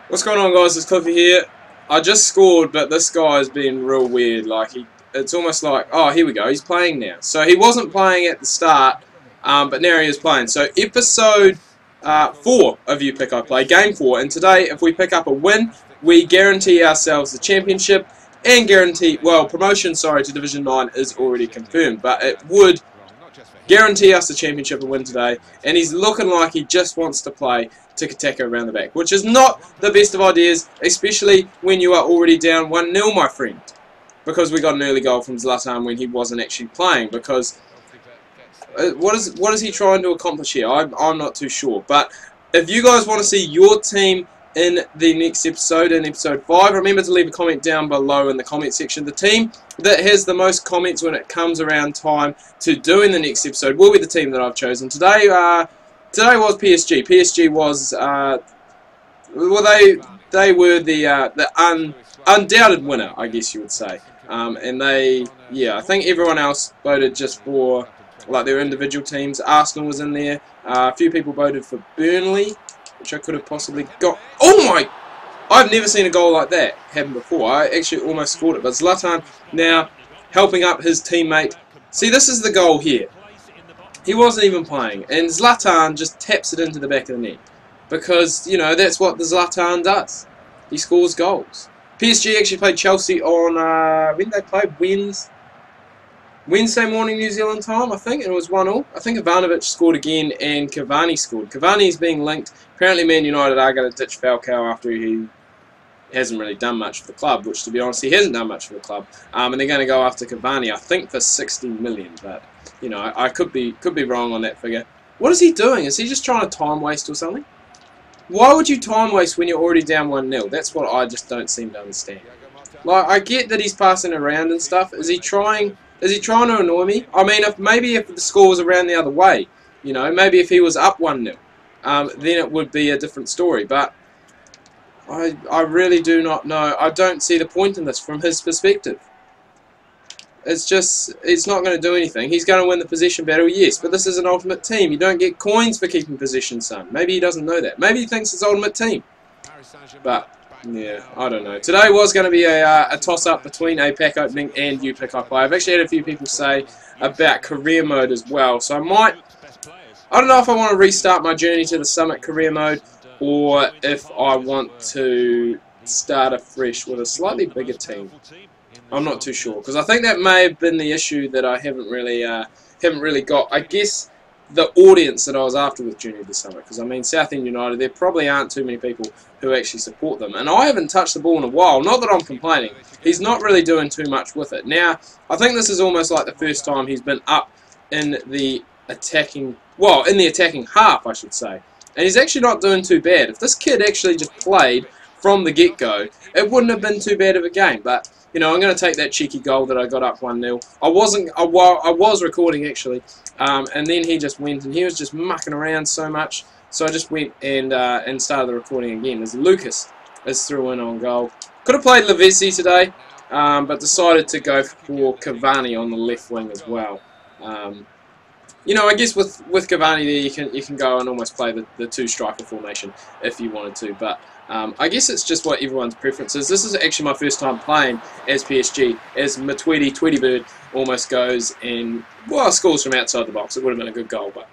What's going on, guys? It's Cliffy here. I just scored, but this guy has been real weird. Like it's almost like, oh, here we go. He's playing now. So he wasn't playing at the start, but now he is playing. So episode 4 of You Pick I Play, game 4. And today, if we pick up a win, we guarantee ourselves the championship and guarantee, well, promotion. Sorry, to Division 9 is already confirmed, but it would guarantee us the championship and win today. And he's looking like he just wants to play tiki-taka around the back, which is not the best of ideas, especially when you are already down 1-0, my friend. Because we got an early goal from Zlatan when he wasn't actually playing. Because what is he trying to accomplish here? I'm not too sure. But if you guys want to see your team in the next episode, in episode 5, remember to leave a comment down below in the comment section. The team that has the most comments when it comes around time to doing the next episode will be the team that I've chosen. Today was PSG. PSG was, well, they were the undoubted winner, I guess you would say. And I think everyone else voted just for like their individual teams. Arsenal was in there. A few people voted for Burnley, which I could have possibly got. Oh my! I've never seen a goal like that happen before. I actually almost scored it, but Zlatan now helping up his teammate. See, this is the goal here. He wasn't even playing, and Zlatan just taps it into the back of the net. Because, you know, that's what the Zlatan does. He scores goals. PSG actually played Chelsea on, when they played? Wednesday morning New Zealand time, I think, and it was 1-1. I think Ivanovic scored again, and Cavani scored. Cavani's being linked. Apparently Man United are going to ditch Falcao after he hasn't really done much for the club, which, to be honest, he hasn't done much for the club. And they're going to go after Cavani, I think, for 60 million, but you know, I could be wrong on that figure. What is he doing? Is he just trying to time waste or something? Why would you time waste when you're already down 1-0? That's what I just don't seem to understand. Like, I get that he's passing around and stuff. Is he trying to annoy me? I mean, maybe if the score was around the other way, you know, maybe if he was up 1-0, then it would be a different story. But I really do not know. I don't see the point in this from his perspective. It's not going to do anything. He's going to win the possession battle, yes, but this is an ultimate team. You don't get coins for keeping possession, son. Maybe he doesn't know that. Maybe he thinks it's ultimate team. But, yeah, I don't know. Today was going to be a toss-up between a pack opening and You Pick I Play. I've actually had a few people say about career mode as well, so I don't know if I want to restart my journey to the Summit career mode, or if I want to start afresh with a slightly bigger team. I'm not too sure, because I think that may have been the issue that I haven't really got. I guess the audience that I was after with Journey to the Summit, because I mean Southend United, there probably aren't too many people who actually support them, and I haven't touched the ball in a while. Not that I'm complaining. He's not really doing too much with it. Now, I think this is almost like the first time he's been up in the attacking, well, in the attacking half, I should say, and he's actually not doing too bad. If this kid actually just played from the get-go, it wouldn't have been too bad of a game, but you know, I'm going to take that cheeky goal that I got up 1-0. I was recording actually, and then he just went and he was just mucking around so much. So I just went and started the recording again. As Lucas is through in on goal. Could have played Lavezzi today, but decided to go for Cavani on the left wing as well. You know, I guess with Cavani there, you can go and almost play the two-striker formation if you wanted to, but I guess it's just what everyone's preference is. This is actually my first time playing as PSG, as Matuidi, Tweety Bird almost goes and, well, scores from outside the box. It would have been a good goal, but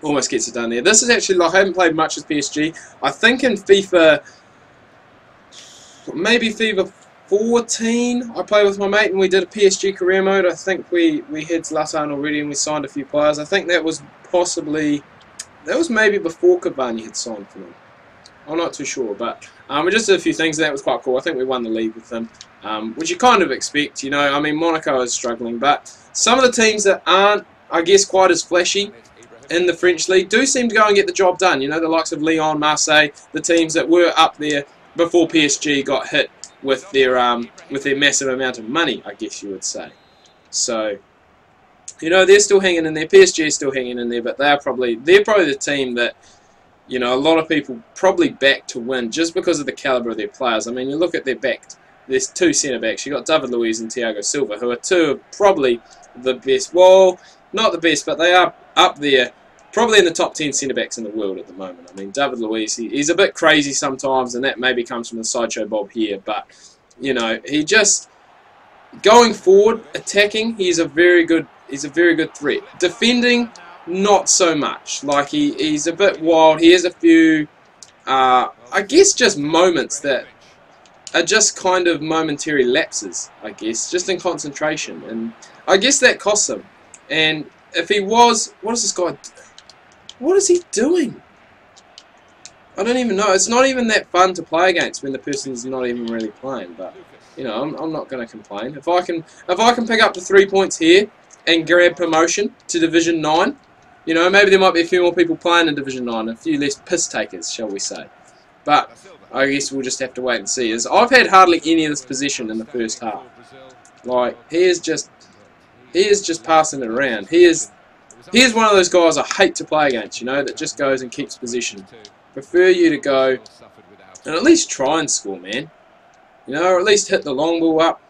almost gets it done there. This is actually, like, I haven't played much as PSG. I think in FIFA, maybe FIFA 14, I played with my mate and we did a PSG career mode. I think we had Zlatan already and we signed a few players. I think that was maybe before Cavani had signed for them. I'm not too sure, but we just did a few things and that was quite cool. I think we won the league with them, which you kind of expect, you know. I mean, Monaco is struggling, but some of the teams that aren't, I guess, quite as flashy in the French league do seem to go and get the job done. You know, the likes of Lyon, Marseille, the teams that were up there before PSG got hit with their massive amount of money, I guess you would say. So, you know, they're still hanging in there. PSG is still hanging in there, but they're probably the team that, you know, a lot of people probably back to win just because of the calibre of their players. I mean, you look at their back. There's two centre-backs. You've got David Luiz and Thiago Silva, who are two of probably the best. Well, not the best, but they are up there probably in the top 10 centre-backs in the world at the moment. I mean, David Luiz, he's a bit crazy sometimes, and that maybe comes from the sideshow Bob here, but, you know, he just, going forward, attacking, he's a very good threat. Defending, not so much. Like, he's a bit wild. He has a few, I guess, just moments that are just kind of momentary lapses, I guess, just in concentration, and I guess that costs him. And if he was, what is this guy, what is he doing? I don't even know. It's not even that fun to play against when the person's not even really playing, but, you know, I'm not going to complain. If I can pick up the 3 points here and grab promotion to Division 9, you know, maybe there might be a few more people playing in Division 9, a few less piss takers, shall we say. But I guess we'll just have to wait and see. As I've had hardly any of this possession in the first half. Like, he is just passing it around. He is one of those guys I hate to play against, you know, that just goes and keeps possession. Prefer you to go and at least try and score, man. You know, or at least hit the long ball up.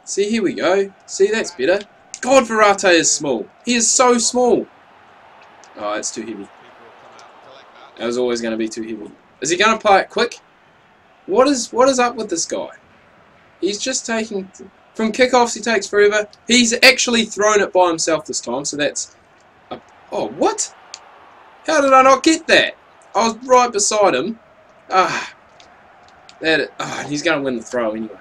See, here we go. See, that's better. God, Verratti is small. He is so small. Oh, that's too heavy. That was always going to be too heavy. Is he going to play it quick? What is up with this guy? He's just taking... From kickoffs, he takes forever. He's actually thrown it by himself this time, so that's... Oh, what? How did I not get that? I was right beside him. He's going to win the throw anyway.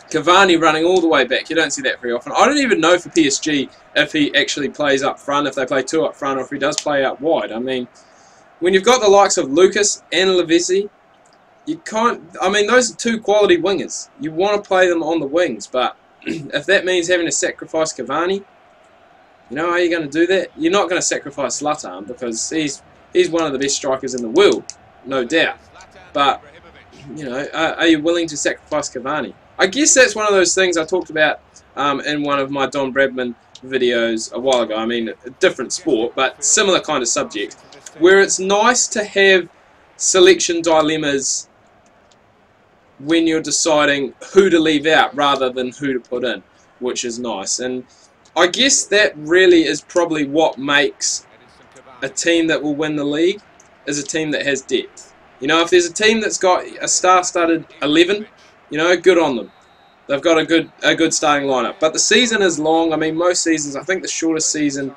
Cavani running all the way back. You don't see that very often. I don't even know for PSG if he actually plays up front, if they play two up front, or if he does play out wide. I mean, when you've got the likes of Lucas and Lavezzi, you can't... I mean, those are two quality wingers. You want to play them on the wings, but if that means having to sacrifice Cavani, you know how you're going to do that? You're not going to sacrifice Zlatan because he's one of the best strikers in the world, no doubt. But, you know, are you willing to sacrifice Cavani? I guess that's one of those things I talked about in one of my Don Bradman videos a while ago. I mean, a different sport, but similar kind of subject, where it's nice to have selection dilemmas when you're deciding who to leave out rather than who to put in, which is nice. And I guess that really is probably what makes a team that will win the league is a team that has depth. You know, if there's a team that's got a star-studded 11, you know, good on them. They've got a good starting lineup. But the season is long. I mean, most seasons, I think the shortest season,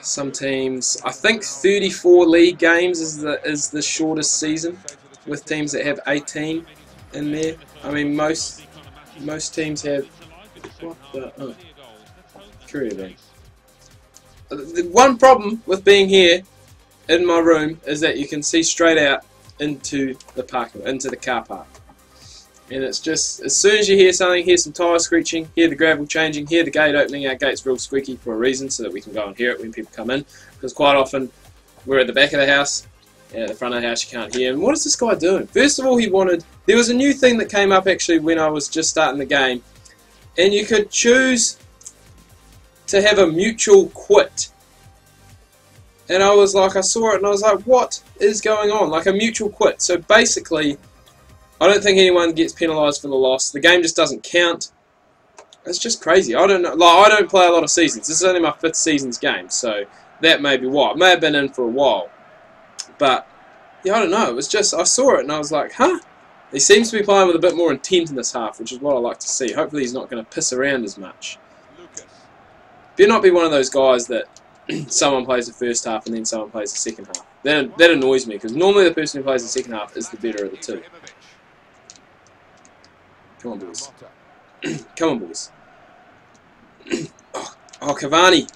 some teams, I think 34 league games is the shortest season, with teams that have 18 in there. I mean, most teams have... What the... Oh. Career bank. The one problem with being here in my room is that you can see straight out into the car park. And it's just, as soon as you hear something, hear some tyres screeching, hear the gravel changing, hear the gate opening. Our gate's real squeaky for a reason, so that we can go and hear it when people come in. Because quite often, we're at the back of the house, and at the front of the house you can't hear. And what is this guy doing? First of all, there was a new thing that came up actually when I was just starting the game. And you could choose to have a mutual quit. And I was like, I saw it and I was like, what is going on? Like a mutual quit. So basically, I don't think anyone gets penalised for the loss. The game just doesn't count. It's just crazy. I don't know. Like, I don't play a lot of seasons. This is only my 5th season's game, so that may be why. I may have been in for a while. But, yeah, I don't know. It was just, I saw it and I was like, huh? He seems to be playing with a bit more intent in this half, which is what I like to see. Hopefully he's not going to piss around as much. Better not be one of those guys that someone plays the first half and then someone plays the second half. That annoys me, because normally the person who plays the second half is the better of the two. Come on, boys. Come on, boys. Oh, Cavani.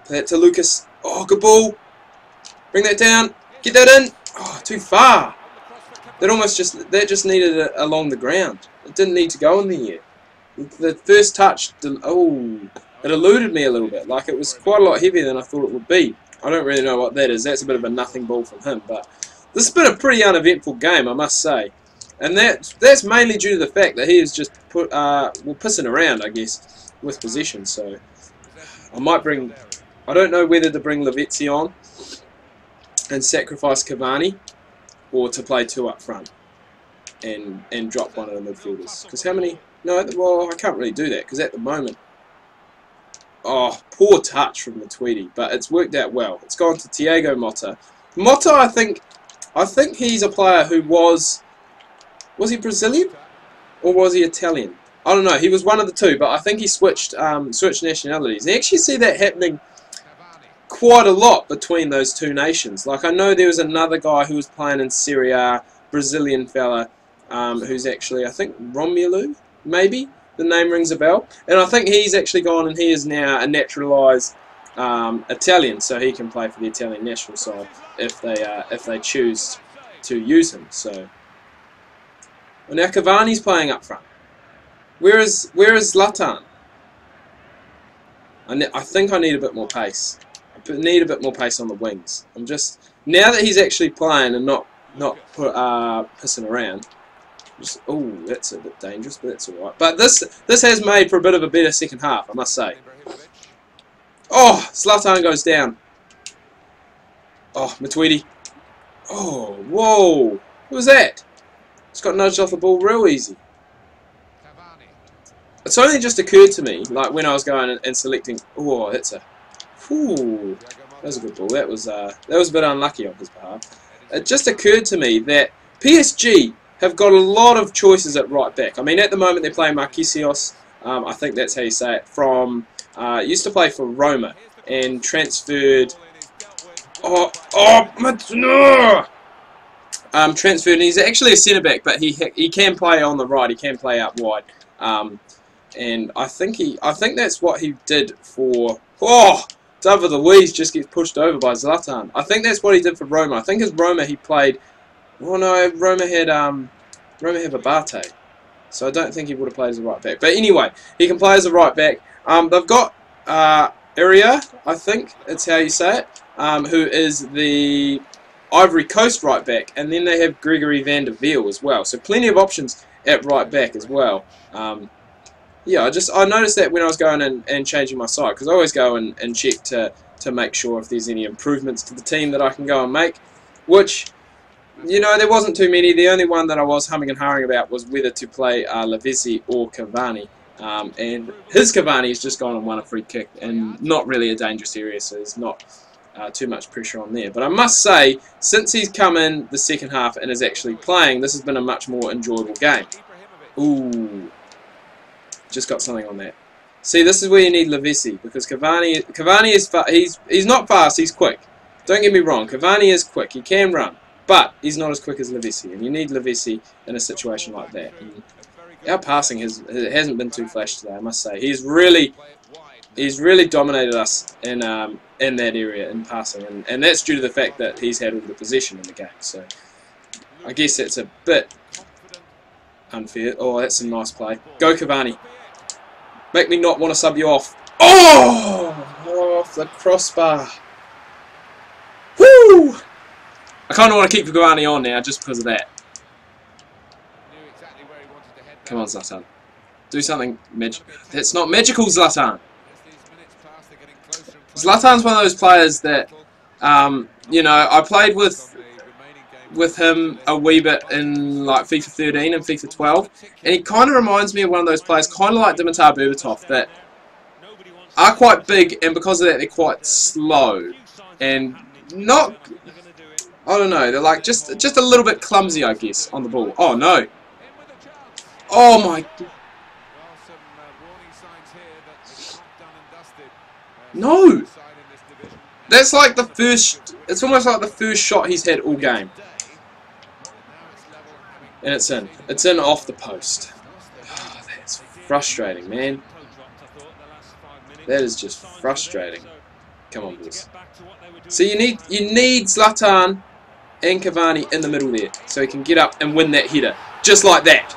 Play that to Lucas. Oh, good ball. Bring that down. Get that in. Oh, too far. That just needed it along the ground. It didn't need to go in the air. The first touch, it eluded me a little bit. Like, it was quite a lot heavier than I thought it would be. I don't really know what that is. That's a bit of a nothing ball from him. But this has been a pretty uneventful game, I must say. And that's mainly due to the fact that he is just pissing around, I guess, with possession. So I might bring... I don't know whether to bring Lavezzi on and sacrifice Cavani, or to play 2 up front and drop one of the midfielders. Because how many No, well, I can't really do that because at the moment... Oh, poor touch from the Tweedy, but it's worked out well. It's gone to Thiago Motta. Motta, I think he's a player who was he Brazilian or was he Italian? I don't know. He was one of the two, but I think he switched nationalities. I actually see that happening quite a lot between those two nations. Like I know there was another guy who was playing in Serie A, Brazilian fella, who's actually I think Romelu, maybe. The name rings a bell, and I think he's actually gone and he is now a naturalised Italian, so he can play for the Italian national side if they choose to use him. So well, now Cavani's playing up front. Where is Zlatan? I think I need a bit more pace. I need a bit more pace on the wings. I'm just now that he's actually playing and not pissing around. Oh, that's a bit dangerous, but that's alright. But this has made for a bit of a better second half, I must say. Oh, Zlatan goes down. Oh, Matuidi. Oh, whoa. Who was that? Just got nudged off the ball real easy. It's only just occurred to me, like when I was going and selecting. Oh, that's a. Whew, that was a good ball. That was a bit unlucky on his behalf. It just occurred to me that PSG have got a lot of choices at right back. I mean, at the moment they're playing Marquinhos. I think that's how you say it. From used to play for Roma and transferred. Transferred. And he's actually a centre back, but he can play on the right. He can play out wide. And I think that's what he did for. Oh, David Luiz just gets pushed over by Zlatan. I think that's what he did for Roma. I think as Roma he played. Oh no, Roma had Abate, so I don't think he would have played as a right back. But anyway, he can play as a right back. They've got Area, I think it's how you say it, who is the Ivory Coast right back, and then they have Gregory van der Wiel as well. So plenty of options at right back as well. Yeah, I noticed that when I was going and changing my site, because I always go and check to make sure if there's any improvements to the team that I can go and make, which. You know, there wasn't too many. The only one that I was humming and hawing about was whether to play Lavezzi or Cavani. And his Cavani has just gone and won a free kick, and not really a dangerous area, so there's not too much pressure on there. But I must say, since he's come in the second half and is actually playing, this has been a much more enjoyable game. Ooh, just got something on that. See, this is where you need Lavezzi, because Cavani is he's not fast, he's quick. Don't get me wrong, Cavani is quick, he can run. But he's not as quick as Lavezzi, and you need Lavezzi in a situation like that. And our passing hasn't been too flashy today, I must say. He's really dominated us in that area in passing, and that's due to the fact that he's had all the possession in the game. So I guess that's a bit unfair. Oh, that's a nice play. Go Cavani. Make me not want to sub you off. Oh, off the crossbar. Woo! I kind of want to keep Cavani on now just because of that. Come on, Zlatan. Do something magic. That's not magical, Zlatan. Zlatan's one of those players that, you know, I played with him a wee bit in like FIFA 13 and FIFA 12, and he kind of reminds me of one of those players, kind of like Dimitar Berbatov, that are quite big, and because of that, they're quite slow and not. I don't know, they're like just a little bit clumsy, I guess, on the ball. Oh no! Oh my! No! That's like the first. It's almost like the first shot he's had all game, and it's in. It's in off the post. Oh, that's frustrating, man. That is just frustrating. Come on, boys. So you need Zlatan and Cavani in the middle there, so he can get up and win that header, just like that.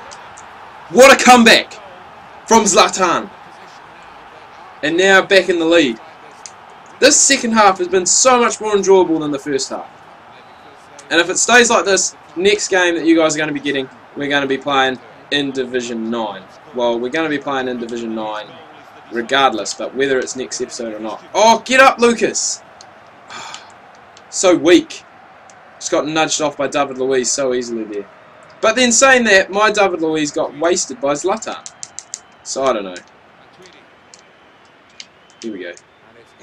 What a comeback from Zlatan! And now back in the lead. This second half has been so much more enjoyable than the first half. And if it stays like this, next game that you guys are going to be getting, we're going to be playing in Division 9. Well, we're going to be playing in Division 9 regardless, but whether it's next episode or not. Oh, get up, Lucas! So weak. Just got nudged off by David Luiz so easily there. But then saying that, my David Luiz got wasted by Zlatan. So I don't know. Here we go.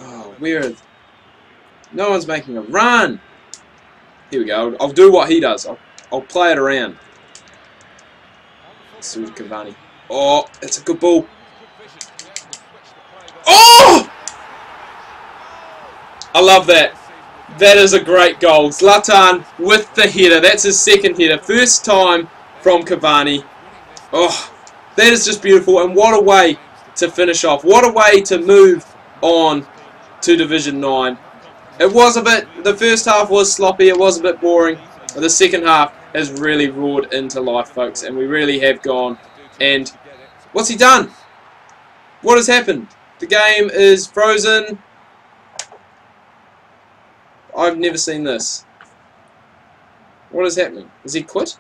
Oh, where? No one's making a run. Here we go. I'll do what he does. I'll play it around. Let's see with Cavani. Oh, it's a good ball. Oh! I love that. That is a great goal. Zlatan with the header. That's his second header. First time from Cavani. Oh, that is just beautiful. And what a way to finish off. What a way to move on to Division 9. It was a bit, the first half was sloppy. It was a bit boring. The second half has really roared into life, folks. And we really have gone. And what's he done? What has happened? The game is frozen. I've never seen this. What is happening? Is he quit?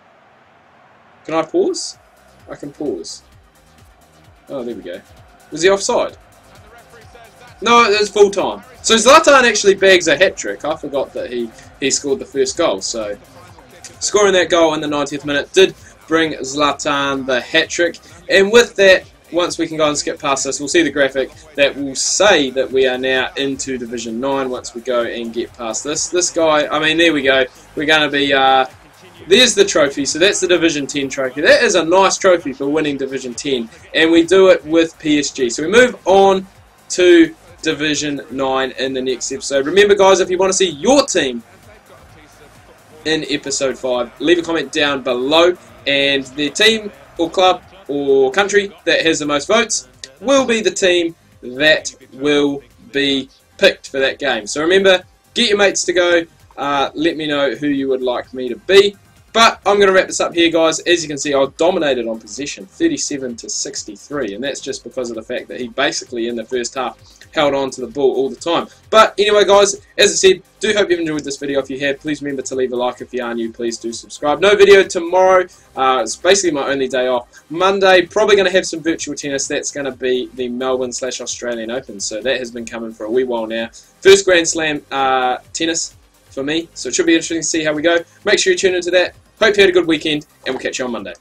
Can I pause? I can pause. Oh, there we go. Was he offside? No, it's full time. So Zlatan actually bags a hat-trick. I forgot that he scored the first goal. So scoring that goal in the 90th minute did bring Zlatan the hat-trick. And with that, once we can go and skip past this, we'll see the graphic that will say that we are now into Division 9 once we go and get past this. This guy, I mean, there we go. We're going to be, there's the trophy. So that's the Division 10 trophy. That is a nice trophy for winning Division 10. And we do it with PSG. So we move on to Division 9 in the next episode. Remember, guys, if you want to see your team in Episode 5, leave a comment down below. And the team or club or country that has the most votes will be the team that will be picked for that game. So remember, get your mates to go. Let me know who you would like me to be. But I'm going to wrap this up here, guys. As you can see, I dominated on possession, 37-63, and that's just because of the fact that he basically, in the first half, held on to the ball all the time. But anyway, guys, as I said, do hope you've enjoyed this video. If you have, please remember to leave a like. If you are new, please do subscribe. No video tomorrow. It's basically my only day off. Monday, probably going to have some virtual tennis. That's going to be the Melbourne/Australian Open. So that has been coming for a wee while now. First Grand Slam tennis for me. So it should be interesting to see how we go. Make sure you tune into that. Hope you had a good weekend, and we'll catch you on Monday.